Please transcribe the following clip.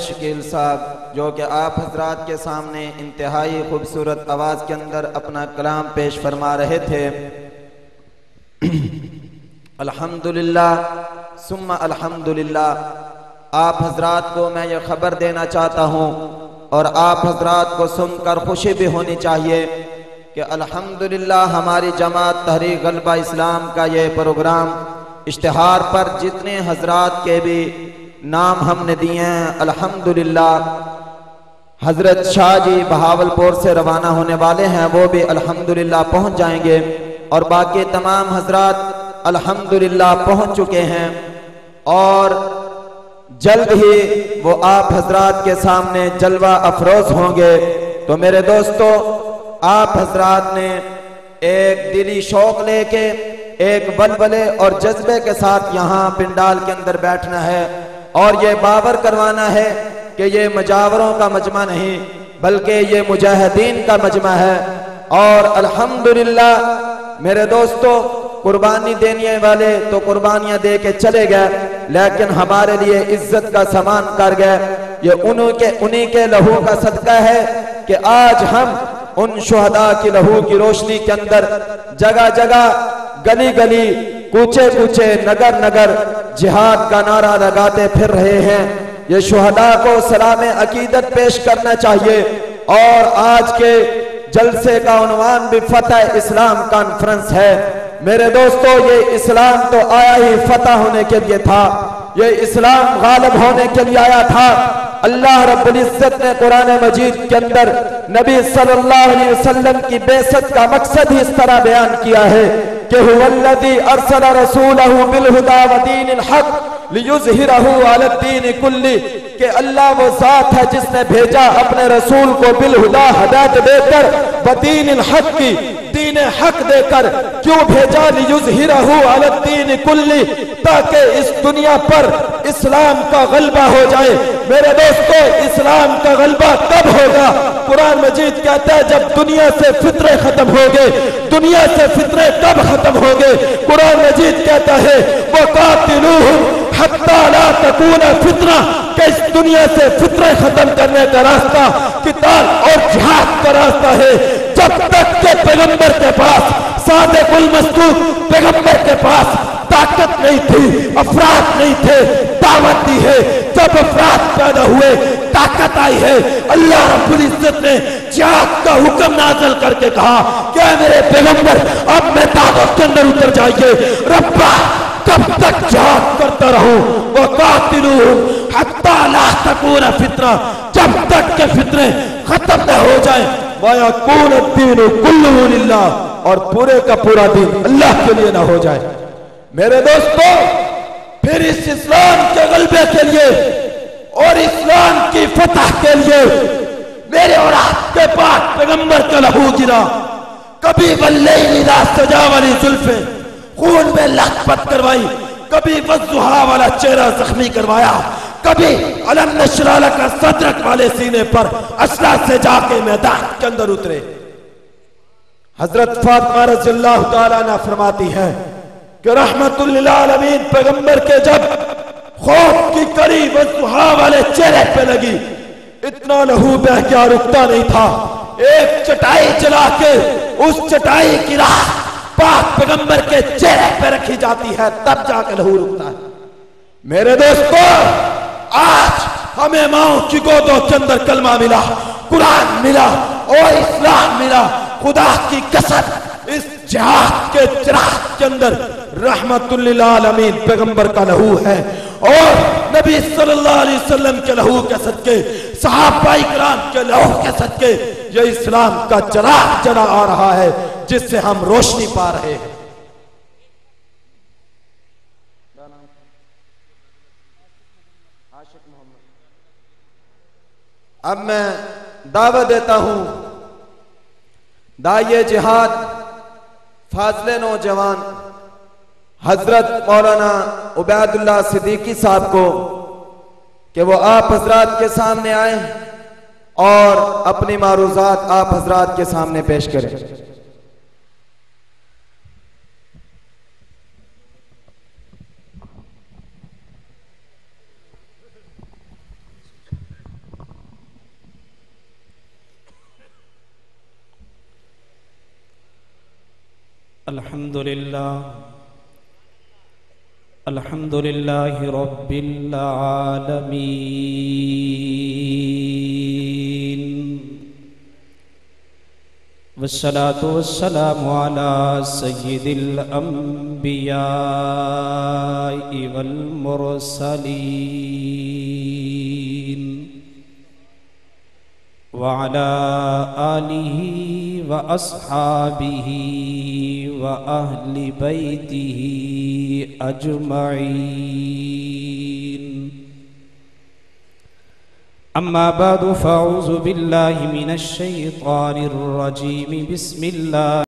शकील साहब जो कि आप हजरात के सामने इंतहाई खूबसूरत आवाज़ के अंदर अपना कलाम पेश फरमा रहे थे। अल्हम्दुलिल्लाह सुम्मा अल्हम्दुलिल्लाह। आप हजरात को मैं ये ख़बर देना चाहता हूँ और आप हजरात को सुनकर खुशी भी होनी चाहिए कि अल्हम्दुलिल्लाह हमारी जमात तहरीक गलबा इस्लाम का ये प्रोग्राम इश्तिहार पर जितने हजरात के भी नाम हमने दिए हैं, अल्हम्दुलिल्लाह हजरत शाह जी बहावलपुर से रवाना होने वाले हैं, वो भी अल्हम्दुलिल्लाह पहुंच जाएंगे और बाकी तमाम हजरात अल्हम्दुलिल्लाह पहुंच चुके हैं और जल्द ही वो आप हजरात के सामने जलवा अफरोज होंगे। तो मेरे दोस्तों, आप हजरात ने एक दिली शौक लेके एक बलबले और जज्बे के साथ यहाँ पिंडाल के अंदर बैठना है और ये बावर करवाना है कि ये मजावरों का मजमा नहीं बल्कि ये मुजाहिदीन का मजमा है। और अल्हम्दुलिल्लाह मेरे दोस्तों, कुर्बानी देने वाले तो कुर्बानियां दे के चले गए, लेकिन हमारे लिए इज्जत का सामान कर गए। ये उन्हीं के लहू का सदका है कि आज हम उन शुहदा की लहू की रोशनी के अंदर जगह जगह, गली गली, कूचे कूचे, नगर नगर जिहाद का नारा लगाते फिर रहे हैं। ये शुहदा को सलाम अकीदत पेश करना चाहिए। और आज के जलसे का उन्वान भी फतह इस्लाम कॉन्फ्रेंस है। मेरे दोस्तों, ये इस्लाम तो आया ही फतह होने के लिए था, ये इस्लाम गालिब होने के लिए आया था। अल्लाह रब्बुल इज्जत ने कुरान मजीद के अंदर नबी सल्लल्लाहु अलैहि वसल्लम की बेइज्जत का मकसद ही इस तरह बयान किया है कि हुवल्लज़ी अरसल रसूलहु बिल हुदा व दीनिल हक लियुज़हिरहु अलद्दीन कुल्ली, कि अल्लाह वो ज़ात है जिसने भेजा अपने रसूल को बिल हुदा, हिदायत देकर, व दीनिल हक की, दीन हक देकर। क्यों भेजा? लियुज़हिरहु अलद्दीन कुल्ली, ताकि इस दुनिया पर इस्लाम का गलबा हो जाए। मेरे दोस्तों, इस्लाम का गलबा कब होगा? कुरान मजीद कहता है जब दुनिया से फितरे खत्म हो गए। दुनिया से फितरे कब खत्म हो गए? कुरान मजीद कहता है वक़ातिलूहुम हत्ता ला तकूना फितना, कि इस दुनिया से फितरे खत्म करने का रास्ता किताल और जिहाद का रास्ता है। जब तक के पैगंबर के पास, सादिकुल मस्दूक पैगंबर के पास ताकत नहीं थी, अफराद नहीं थे, दावत दी है। जब अफराद पैदा हुए, ताकत आई है, अल्लाह रब्बुल इज्जत ने जिहाद का हुक्म नाज़िल करके कहा क्या मेरे पैगंबर अब मैदानों के अंदर उतर जाइए। रब्बा कब तक जिहाद करता रहूं? वक़ातिलूहुम हत्ता ला तकूना फितना, जब तक के फितरे खत्म न हो जाए। वयकून अद्दीनु कुल्लुहु लिल्लाह, और पूरे का पूरा दिन अल्लाह के लिए ना हो जाए। मेरे दोस्तों, फिर इस इस्लाम के गलबे के लिए और इस्लाम की फतह के लिए मेरे और आपके पास पैगंबर का लहू गिरा। कभी वल्लैली इज़ा सजा वाली जुल्फे खून में लथपथ करवाई, कभी वज़्ज़ुहा वाला चेहरा जख्मी करवाया, कभी अलम नशरा लका सदरक वाले सीने पर असला से जाके मैदान के अंदर उतरे। हजरत फातिमा रज़ियल्लाहु ताला अन्हा फरमाती है कि रहमतुल लिल आलमीन पैगंबर के जब खौफ की कड़ी वज़्ज़ुहा वाले चेहरे पे लगी, इतना लहू बह के रुकता नहीं था। एक चटाई चला के उस चटाई की राह पाक पैगंबर के चेहरे पे रखी जाती है, तब जाकर लहू रुकता है। मेरे दोस्तों, आज हमें माओ की गोदों के अंदर कलमा मिला, कुरान मिला और इस्लाम मिला। खुदा की कसम, इस जिहाद के चिराग के अंदर रहमतुल लिल आलमीन पैगंबर का लहू है और नबी सल्लल्लाहु अलैहि वसल्लम के लहू के सदके, सहाबाए किराम के लहू के सदके ये इस्लाम का चिराग जला आ रहा है जिससे हम रोशनी पा रहे हैं। अब मैं दावा देता हूं दाइए जिहाद फाज़ले नौजवान हजरत मौलाना उबैदुल्लाह सिद्दीकी साहब को कि वो आप हजरात के सामने आए और अपनी मारूज़ात आप हजरात के सामने पेश करें। अल्हम्दुलिल्लाहि रब्बिल आलमीन वस्सलातु वस्सलामु अला सय्यिदिल अंबियाइ वल मुरसलीन व अला आलिहि व अस्हाबिहि व अहलि बैतिहि अजमईन। अम्मा बादु फ़अऊज़ु बिल्लाहि मिनश शैतानिर रजीम। बिस्मिल्लाह।